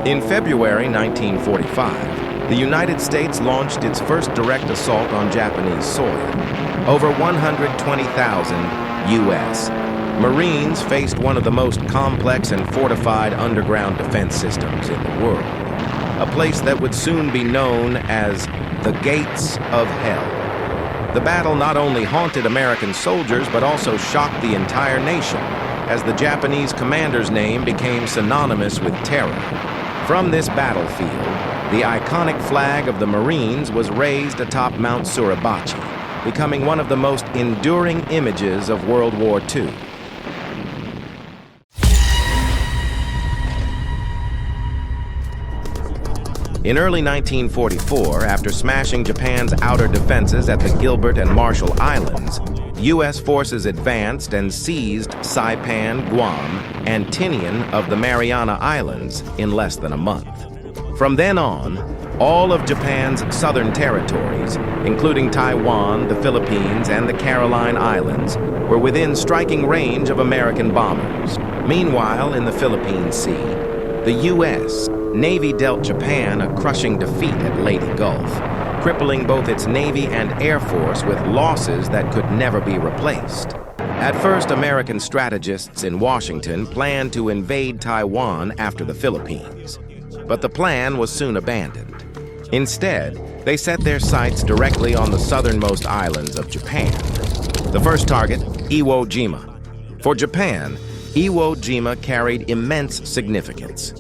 In February 1945, the United States launched its first direct assault on Japanese soil. Over 120,000 U.S. Marines faced one of the most complex and fortified underground defense systems in the world, a place that would soon be known as the Gates of Hell. The battle not only haunted American soldiers, but also shocked the entire nation, as the Japanese commander's name became synonymous with terror. From this battlefield, the iconic flag of the Marines was raised atop Mount Suribachi, becoming one of the most enduring images of World War II. In early 1944, after smashing Japan's outer defenses at the Gilbert and Marshall Islands, U.S. forces advanced and seized Saipan, Guam, and Tinian of the Mariana Islands in less than a month. From then on, all of Japan's southern territories, including Taiwan, the Philippines, and the Caroline Islands, were within striking range of American bombers. Meanwhile, in the Philippine Sea, the U.S. Navy dealt Japan a crushing defeat at Leyte Gulf, crippling both its Navy and Air Force with losses that could never be replaced. At first, American strategists in Washington planned to invade Taiwan after the Philippines, but the plan was soon abandoned. Instead, they set their sights directly on the southernmost islands of Japan. The first target, Iwo Jima. For Japan, Iwo Jima carried immense significance.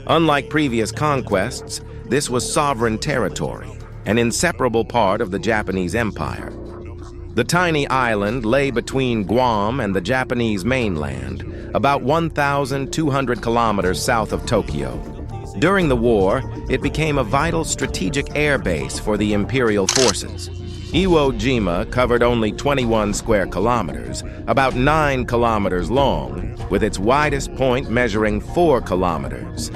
Unlike previous conquests, this was sovereign territory, an inseparable part of the Japanese Empire. The tiny island lay between Guam and the Japanese mainland, about 1,200 kilometers south of Tokyo. During the war, it became a vital strategic air base for the imperial forces. Iwo Jima covered only 21 square kilometers, about 9 kilometers long, with its widest point measuring 4 kilometers.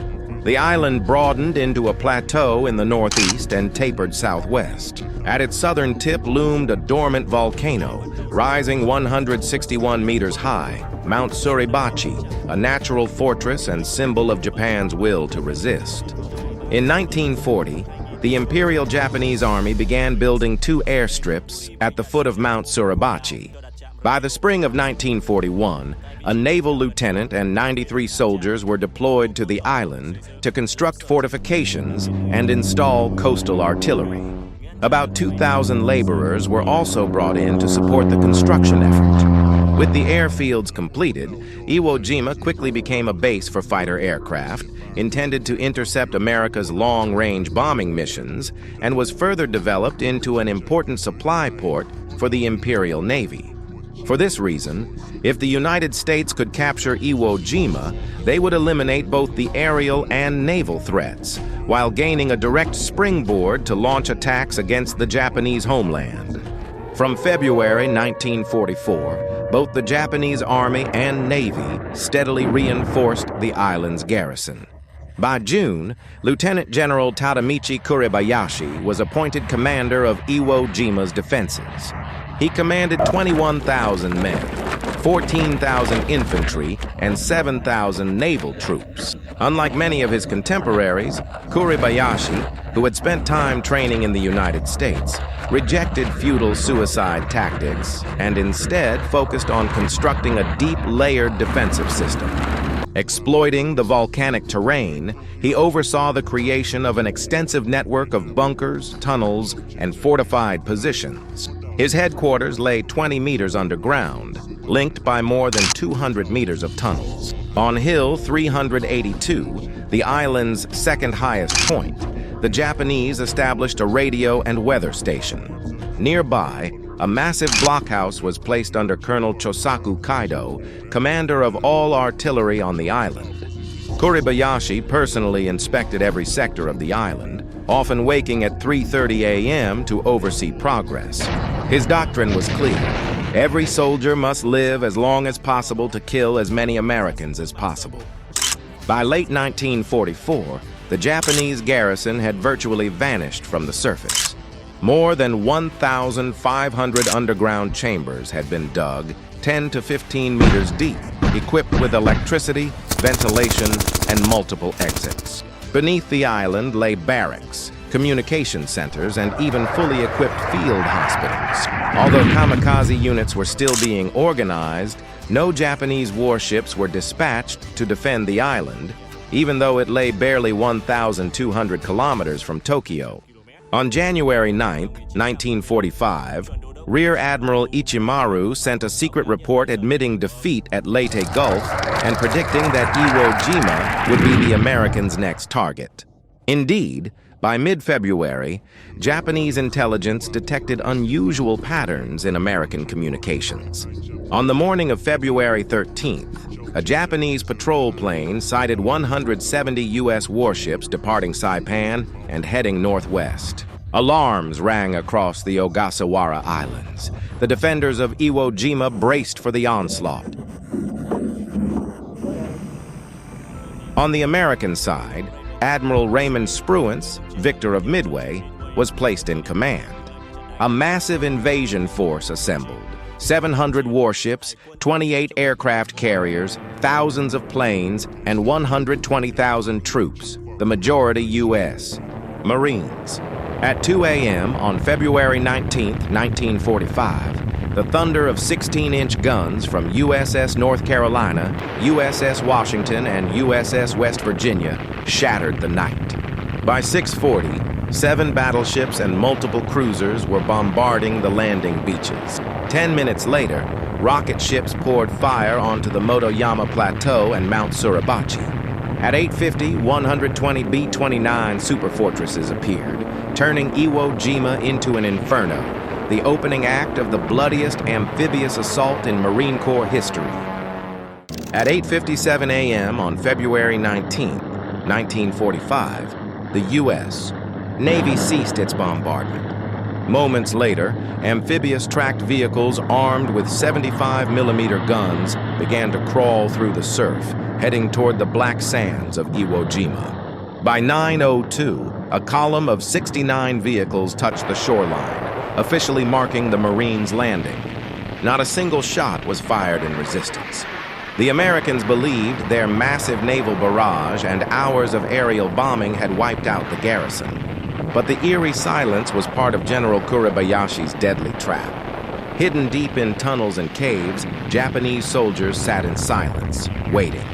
The island broadened into a plateau in the northeast and tapered southwest. At its southern tip loomed a dormant volcano, rising 161 meters high, Mount Suribachi, a natural fortress and symbol of Japan's will to resist. In 1940, the Imperial Japanese Army began building 2 airstrips at the foot of Mount Suribachi. By the spring of 1941, a naval lieutenant and 93 soldiers were deployed to the island to construct fortifications and install coastal artillery. About 2,000 laborers were also brought in to support the construction effort. With the airfields completed, Iwo Jima quickly became a base for fighter aircraft, intended to intercept America's long-range bombing missions, and was further developed into an important supply port for the Imperial Navy. For this reason, if the United States could capture Iwo Jima, they would eliminate both the aerial and naval threats, while gaining a direct springboard to launch attacks against the Japanese homeland. From February 1944, both the Japanese Army and Navy steadily reinforced the island's garrison. By June, Lieutenant General Tadamichi Kuribayashi was appointed commander of Iwo Jima's defenses. He commanded 21,000 men, 14,000 infantry, and 7,000 naval troops. Unlike many of his contemporaries, Kuribayashi, who had spent time training in the United States, rejected feudal suicide tactics and instead focused on constructing a deep layered defensive system. Exploiting the volcanic terrain, he oversaw the creation of an extensive network of bunkers, tunnels, and fortified positions. His headquarters lay 20 meters underground, linked by more than 200 meters of tunnels. On Hill 382, the island's second highest point, the Japanese established a radio and weather station. Nearby, a massive blockhouse was placed under Colonel Chosaku Kaido, commander of all artillery on the island. Kuribayashi personally inspected every sector of the island, often waking at 3:30 a.m. to oversee progress. His doctrine was clear. Every soldier must live as long as possible to kill as many Americans as possible. By late 1944, the Japanese garrison had virtually vanished from the surface. More than 1,500 underground chambers had been dug 10 to 15 meters deep, equipped with electricity, ventilation, and multiple exits. Beneath the island lay barracks, communication centers, and even fully equipped field hospitals. Although kamikaze units were still being organized, no Japanese warships were dispatched to defend the island, even though it lay barely 1,200 kilometers from Tokyo. On January 9, 1945, Rear Admiral Ichimaru sent a secret report admitting defeat at Leyte Gulf and predicting that Iwo Jima would be the Americans' next target. Indeed, by mid-February, Japanese intelligence detected unusual patterns in American communications. On the morning of February 13th, a Japanese patrol plane sighted 170 U.S. warships departing Saipan and heading northwest. Alarms rang across the Ogasawara Islands. The defenders of Iwo Jima braced for the onslaught. On the American side, Admiral Raymond Spruance, victor of Midway, was placed in command. A massive invasion force assembled. 700 warships, 28 aircraft carriers, thousands of planes, and 120,000 troops, the majority U.S. Marines. At 2 a.m. on February 19, 1945, the thunder of 16-inch guns from USS North Carolina, USS Washington, and USS West Virginia shattered the night. By 6:40, 7 battleships and multiple cruisers were bombarding the landing beaches. 10 minutes later, rocket ships poured fire onto the Motoyama Plateau and Mount Suribachi. At 8:50, 120 B-29 superfortresses appeared, turning Iwo Jima into an inferno, the opening act of the bloodiest amphibious assault in Marine Corps history. At 8:57 a.m. on February 19, 1945, the U.S. Navy ceased its bombardment. Moments later, amphibious tracked vehicles armed with 75mm guns began to crawl through the surf, heading toward the black sands of Iwo Jima. By 9:02, a column of 69 vehicles touched the shoreline, officially marking the Marines' landing. Not a single shot was fired in resistance. The Americans believed their massive naval barrage and hours of aerial bombing had wiped out the garrison. But the eerie silence was part of General Kuribayashi's deadly trap. Hidden deep in tunnels and caves, Japanese soldiers sat in silence, waiting.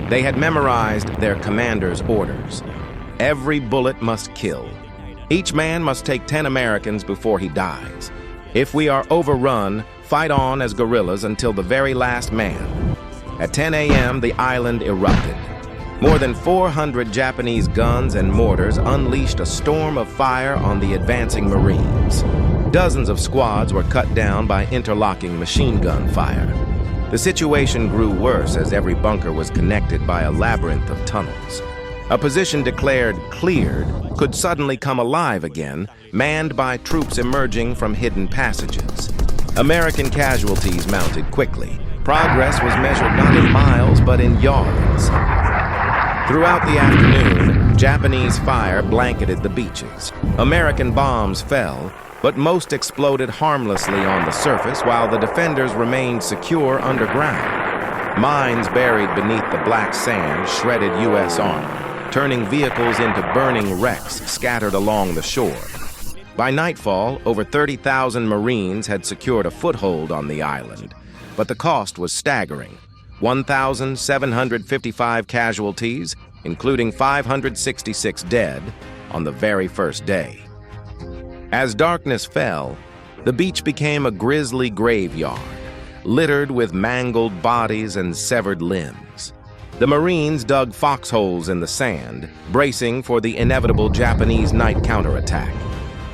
They had memorized their commander's orders. Every bullet must kill. Each man must take 10 Americans before he dies. If we are overrun, fight on as guerrillas until the very last man. At 10 a.m., the island erupted. More than 400 Japanese guns and mortars unleashed a storm of fire on the advancing Marines. Dozens of squads were cut down by interlocking machine gun fire. The situation grew worse as every bunker was connected by a labyrinth of tunnels. A position declared cleared could suddenly come alive again, manned by troops emerging from hidden passages. American casualties mounted quickly. Progress was measured not in miles, but in yards. Throughout the afternoon, Japanese fire blanketed the beaches. American bombs fell, but most exploded harmlessly on the surface while the defenders remained secure underground. Mines buried beneath the black sand shredded U.S. armor, turning vehicles into burning wrecks scattered along the shore. By nightfall, over 30,000 Marines had secured a foothold on the island, but the cost was staggering. 1,755 casualties, including 566 dead, on the very first day. As darkness fell, the beach became a grisly graveyard, littered with mangled bodies and severed limbs. The Marines dug foxholes in the sand, bracing for the inevitable Japanese night counterattack.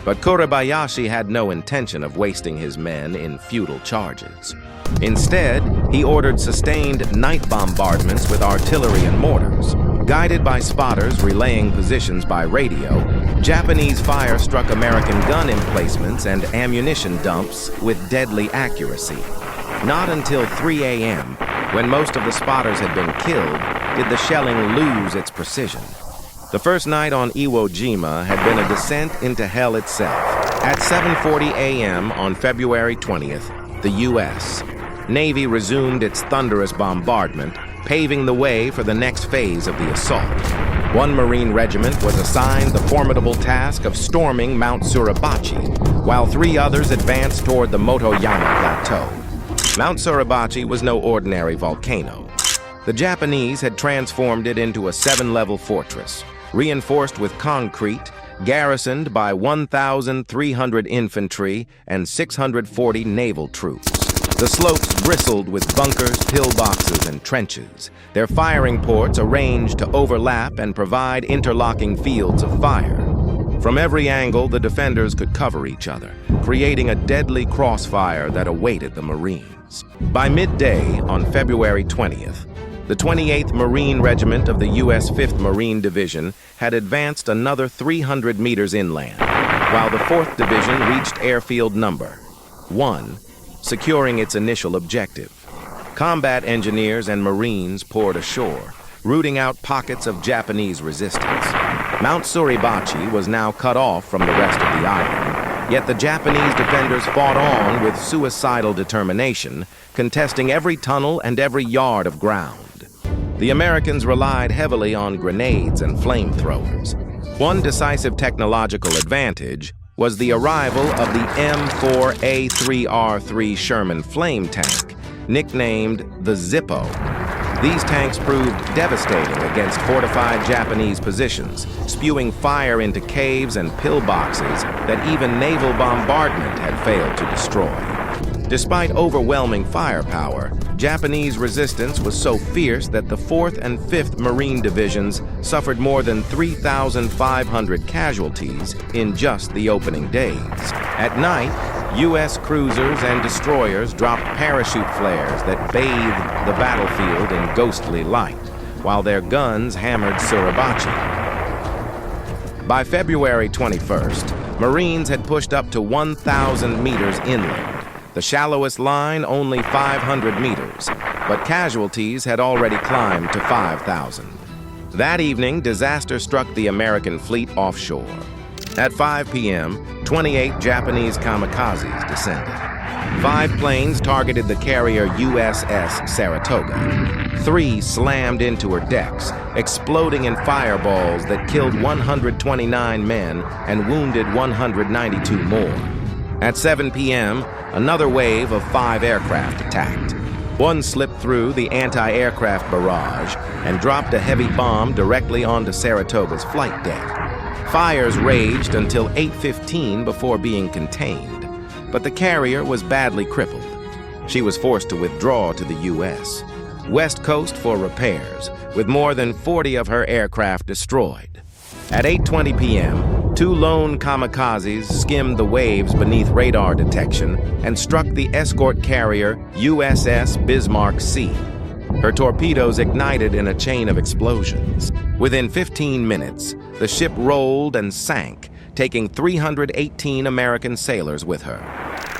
But Kuribayashi had no intention of wasting his men in futile charges. Instead, he ordered sustained night bombardments with artillery and mortars. Guided by spotters relaying positions by radio, Japanese fire struck American gun emplacements and ammunition dumps with deadly accuracy. Not until 3 a.m., when most of the spotters had been killed, did the shelling lose its precision. The first night on Iwo Jima had been a descent into hell itself. At 7:40 a.m. on February 20th, the U.S. Navy resumed its thunderous bombardment, paving the way for the next phase of the assault. One Marine regiment was assigned the formidable task of storming Mount Suribachi, while 3 others advanced toward the Motoyama Plateau. Mount Suribachi was no ordinary volcano. The Japanese had transformed it into a 7-level fortress, reinforced with concrete, garrisoned by 1,300 infantry and 640 naval troops. The slopes bristled with bunkers, pillboxes, and trenches, their firing ports arranged to overlap and provide interlocking fields of fire. From every angle, the defenders could cover each other, creating a deadly crossfire that awaited the Marines. By midday on February 20th, the 28th Marine Regiment of the U.S. 5th Marine Division had advanced another 300 meters inland, while the 4th Division reached airfield number 1, securing its initial objective. Combat engineers and Marines poured ashore, rooting out pockets of Japanese resistance. Mount Suribachi was now cut off from the rest of the island, yet the Japanese defenders fought on with suicidal determination, contesting every tunnel and every yard of ground. The Americans relied heavily on grenades and flamethrowers. One decisive technological advantage was the arrival of the M4A3R3 Sherman flame tank, nicknamed the Zippo. These tanks proved devastating against fortified Japanese positions, spewing fire into caves and pillboxes that even naval bombardment had failed to destroy. Despite overwhelming firepower, Japanese resistance was so fierce that the 4th and 5th Marine Divisions suffered more than 3,500 casualties in just the opening days. At night, U.S. cruisers and destroyers dropped parachute flares that bathed the battlefield in ghostly light, while their guns hammered Suribachi. By February 21st, Marines had pushed up to 1,000 meters inland, the shallowest line only 500 meters, but casualties had already climbed to 5,000. That evening, disaster struck the American fleet offshore. At 5 p.m., 28 Japanese Kamikazes descended. 5 planes targeted the carrier USS Saratoga. 3 slammed into her decks, exploding in fireballs that killed 129 men and wounded 192 more. At 7 p.m., another wave of 5 aircraft attacked. One slipped through the anti-aircraft barrage and dropped a heavy bomb directly onto Saratoga's flight deck. Fires raged until 8:15 before being contained, but the carrier was badly crippled. She was forced to withdraw to the U.S. West Coast for repairs, with more than 40 of her aircraft destroyed. At 8:20 p.m., 2 lone kamikazes skimmed the waves beneath radar detection and struck the escort carrier USS Bismarck C. Her torpedoes ignited in a chain of explosions. Within 15 minutes, the ship rolled and sank, taking 318 American sailors with her.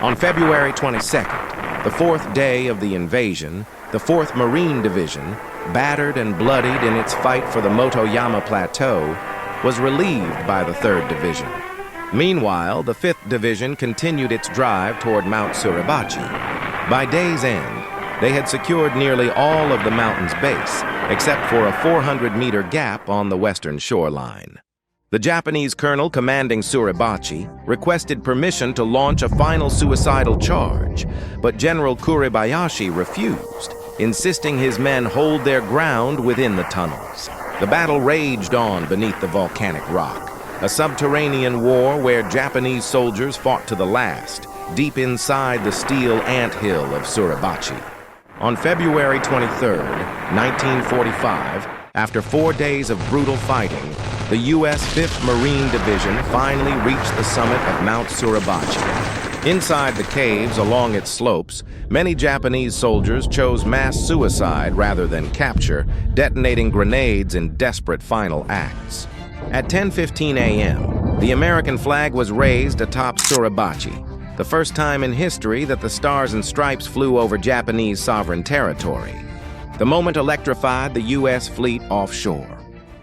On February 22nd, the 4th day of the invasion, the 4th Marine Division, battered and bloodied in its fight for the Motoyama Plateau, was relieved by the 3rd Division. Meanwhile, the 5th Division continued its drive toward Mount Suribachi. By day's end, they had secured nearly all of the mountain's base, except for a 400-meter gap on the western shoreline. The Japanese colonel commanding Suribachi requested permission to launch a final suicidal charge, but General Kuribayashi refused, insisting his men hold their ground within the tunnels. The battle raged on beneath the volcanic rock, a subterranean war where Japanese soldiers fought to the last, deep inside the steel anthill of Suribachi. On February 23, 1945, after 4 days of brutal fighting, the U.S. 5th Marine Division finally reached the summit of Mount Suribachi. Inside the caves along its slopes, many Japanese soldiers chose mass suicide rather than capture, detonating grenades in desperate final acts. At 10:15 a.m., the American flag was raised atop Suribachi, the first time in history that the Stars and Stripes flew over Japanese sovereign territory. The moment electrified the U.S. fleet offshore.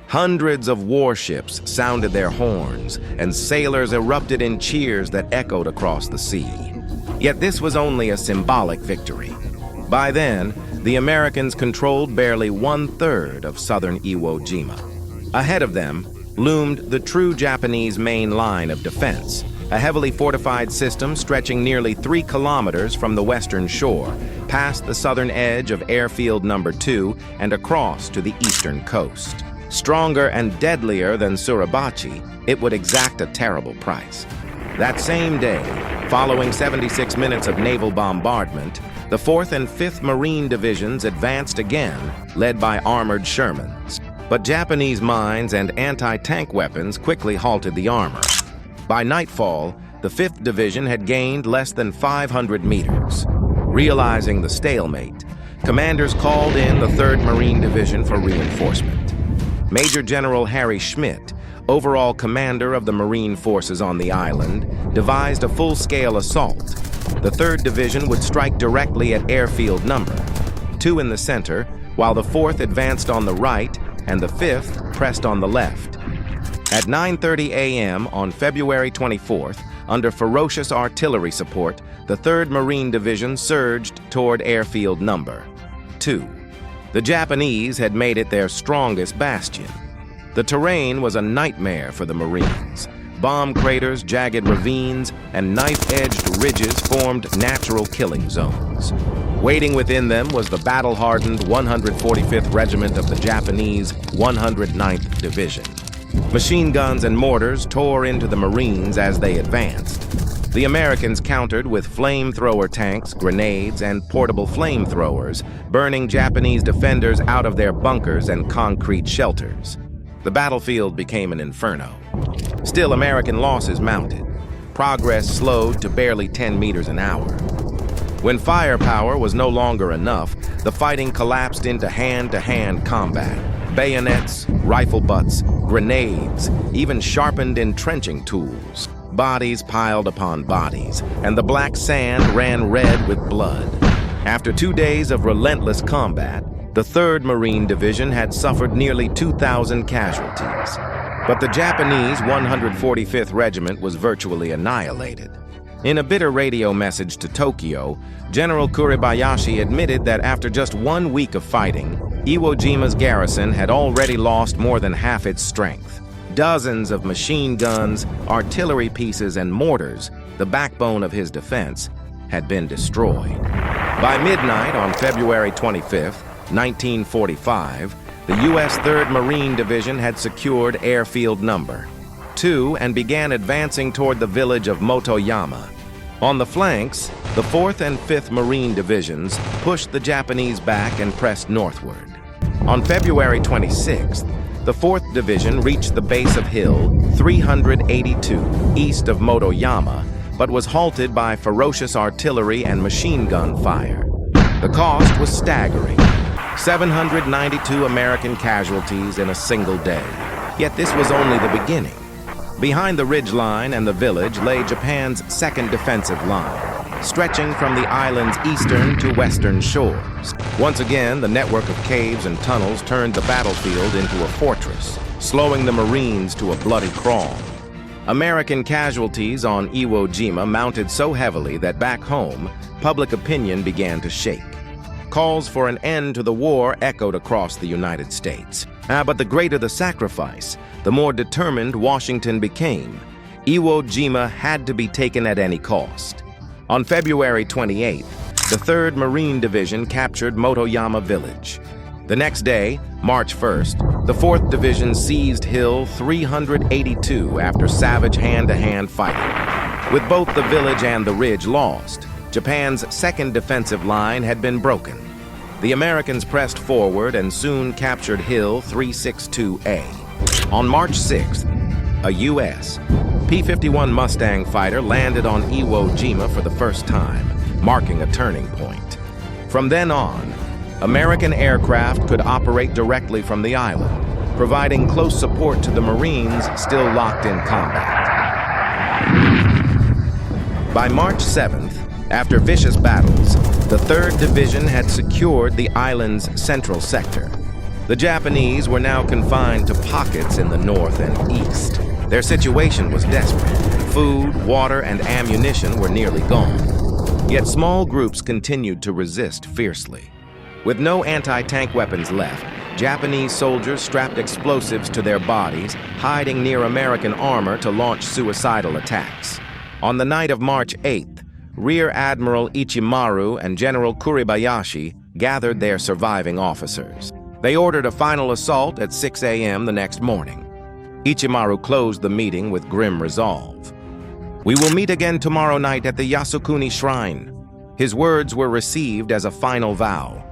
Hundreds of warships sounded their horns, and sailors erupted in cheers that echoed across the sea. Yet this was only a symbolic victory. By then, the Americans controlled barely 1/3 of southern Iwo Jima. Ahead of them loomed the true Japanese main line of defense, a heavily fortified system stretching nearly 3 kilometers from the western shore, past the southern edge of Airfield No. 2 and across to the eastern coast. Stronger and deadlier than Suribachi, it would exact a terrible price. That same day, following 76 minutes of naval bombardment, the 4th and 5th Marine Divisions advanced again, led by armored Shermans. But Japanese mines and anti-tank weapons quickly halted the armor. By nightfall, the 5th Division had gained less than 500 meters. Realizing the stalemate, commanders called in the 3rd Marine Division for reinforcement. Major General Harry Schmidt, overall commander of the Marine forces on the island, devised a full-scale assault. The 3rd Division would strike directly at Airfield No. 2 in the center, while the 4th advanced on the right and the 5th pressed on the left. At 9:30 a.m. on February 24th, under ferocious artillery support, the 3rd Marine Division surged toward Airfield No. 2. The Japanese had made it their strongest bastion. The terrain was a nightmare for the Marines. Bomb craters, jagged ravines, and knife-edged ridges formed natural killing zones. Waiting within them was the battle-hardened 145th Regiment of the Japanese 109th Division. Machine guns and mortars tore into the Marines as they advanced. The Americans countered with flamethrower tanks, grenades, and portable flamethrowers, burning Japanese defenders out of their bunkers and concrete shelters. The battlefield became an inferno. Still, American losses mounted. Progress slowed to barely 10 meters an hour. When firepower was no longer enough, the fighting collapsed into hand-to-hand combat. Bayonets, rifle butts, grenades, even sharpened entrenching tools. Bodies piled upon bodies, and the black sand ran red with blood. After 2 days of relentless combat, the 3rd Marine Division had suffered nearly 2,000 casualties. But the Japanese 145th Regiment was virtually annihilated. In a bitter radio message to Tokyo, General Kuribayashi admitted that after just 1 week of fighting, Iwo Jima's garrison had already lost more than half its strength. Dozens of machine guns, artillery pieces, and mortars, the backbone of his defense, had been destroyed. By midnight on February 25th, 1945, the U.S. 3rd Marine Division had secured Airfield No. 2 and began advancing toward the village of Motoyama. On the flanks, the 4th and 5th Marine Divisions pushed the Japanese back and pressed northward. On February 26th, the 4th Division reached the base of Hill 382 east of Motoyama, but was halted by ferocious artillery and machine gun fire. The cost was staggering: 792 American casualties in a single day. Yet this was only the beginning. Behind the ridgeline and the village lay Japan's 2nd defensive line, stretching from the island's eastern to western shores. Once again, the network of caves and tunnels turned the battlefield into a fortress, slowing the Marines to a bloody crawl. American casualties on Iwo Jima mounted so heavily that back home, public opinion began to shake. Calls for an end to the war echoed across the United States. But the greater the sacrifice, the more determined Washington became. Iwo Jima had to be taken at any cost. On February 28th, the 3rd Marine Division captured Motoyama Village. The next day, March 1st, the 4th Division seized Hill 382 after savage hand-to-hand fighting. With both the village and the ridge lost, Japan's 2nd defensive line had been broken. The Americans pressed forward and soon captured Hill 362A. On March 6th, a U.S. P-51 Mustang fighter landed on Iwo Jima for the first time, marking a turning point. From then on, American aircraft could operate directly from the island, providing close support to the Marines still locked in combat. By March 7th, after vicious battles, the 3rd Division had secured the island's central sector. The Japanese were now confined to pockets in the north and east. Their situation was desperate. Food, water, and ammunition were nearly gone. Yet small groups continued to resist fiercely. With no anti-tank weapons left, Japanese soldiers strapped explosives to their bodies, hiding near American armor to launch suicidal attacks. On the night of March 8th, Rear Admiral Ichimaru and General Kuribayashi gathered their surviving officers. They ordered a final assault at 6 a.m. the next morning. Ichimaru closed the meeting with grim resolve. "We will meet again tomorrow night at the Yasukuni Shrine." His words were received as a final vow.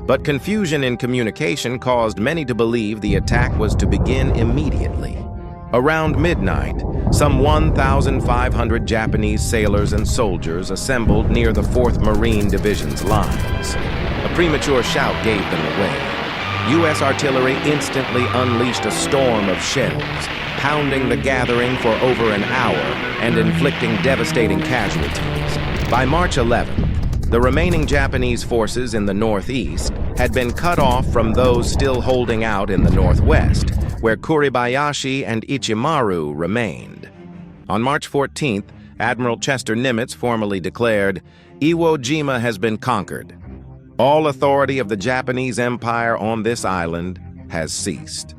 But confusion in communication caused many to believe the attack was to begin immediately. Around midnight, some 1,500 Japanese sailors and soldiers assembled near the 4th Marine Division's lines. A premature shout gave them away. U.S. artillery instantly unleashed a storm of shells, pounding the gathering for over an hour and inflicting devastating casualties. By March 11th, the remaining Japanese forces in the northeast had been cut off from those still holding out in the northwest, where Kuribayashi and Ichimaru remained. On March 14th, Admiral Chester Nimitz formally declared, "Iwo Jima has been conquered. All authority of the Japanese Empire on this island has ceased."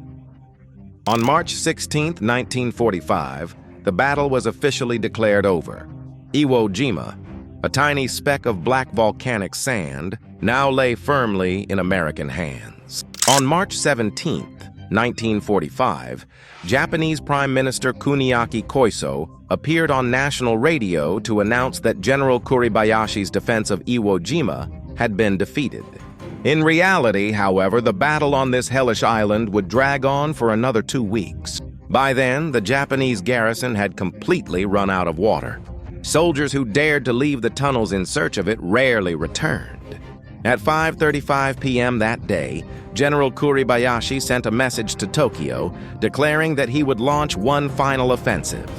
On March 16, 1945, the battle was officially declared over. Iwo Jima, a tiny speck of black volcanic sand, now lay firmly in American hands. On March 17, 1945, Japanese Prime Minister Kuniaki Koiso appeared on national radio to announce that General Kuribayashi's defense of Iwo Jima had been defeated. In reality, however, the battle on this hellish island would drag on for another 2 weeks. By then, the Japanese garrison had completely run out of water. Soldiers who dared to leave the tunnels in search of it rarely returned. At 5:35 p.m. that day, General Kuribayashi sent a message to Tokyo declaring that he would launch one final offensive.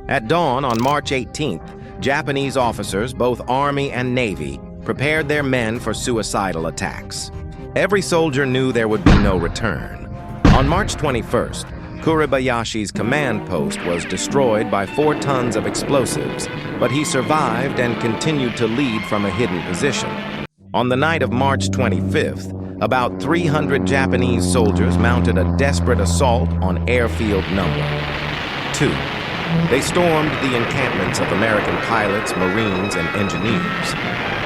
At dawn on March 18th, Japanese officers, both Army and Navy, prepared their men for suicidal attacks. Every soldier knew there would be no return. On March 21st, Kuribayashi's command post was destroyed by 4 tons of explosives, but he survived and continued to lead from a hidden position. On the night of March 25th, about 300 Japanese soldiers mounted a desperate assault on Airfield No. 2. They stormed the encampments of American pilots, Marines, and engineers.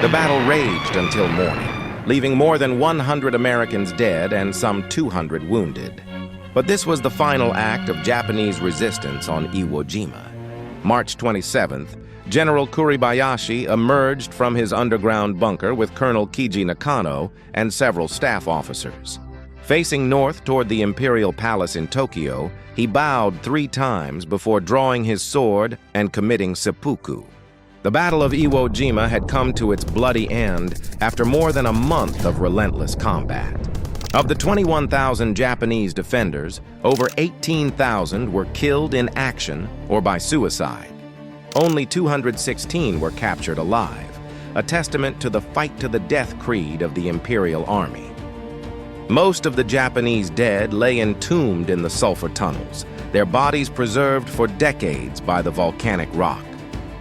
The battle raged until morning, leaving more than 100 Americans dead and some 200 wounded. But this was the final act of Japanese resistance on Iwo Jima. March 27th, General Kuribayashi emerged from his underground bunker with Colonel Kiji Nakano and several staff officers. Facing north toward the Imperial Palace in Tokyo, he bowed 3 times before drawing his sword and committing seppuku. The Battle of Iwo Jima had come to its bloody end after more than a month of relentless combat. Of the 21,000 Japanese defenders, over 18,000 were killed in action or by suicide. Only 216 were captured alive, a testament to the fight-to-the-death creed of the Imperial Army. Most of the Japanese dead lay entombed in the sulfur tunnels, their bodies preserved for decades by the volcanic rock.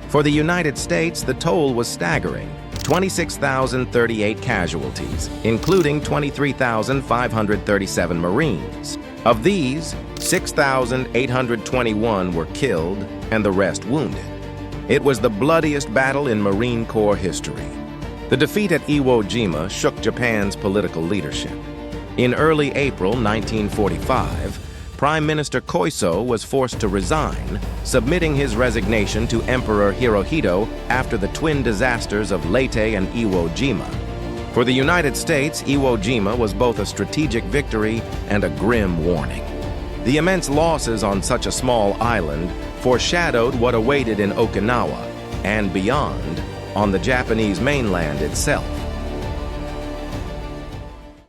For the United States, the toll was staggering: 26,038 casualties, including 23,537 Marines. Of these, 6,821 were killed and the rest wounded. It was the bloodiest battle in Marine Corps history. The defeat at Iwo Jima shook Japan's political leadership. In early April 1945, Prime Minister Koiso was forced to resign, submitting his resignation to Emperor Hirohito after the twin disasters of Leyte and Iwo Jima. For the United States, Iwo Jima was both a strategic victory and a grim warning. The immense losses on such a small island foreshadowed what awaited in Okinawa and beyond on the Japanese mainland itself.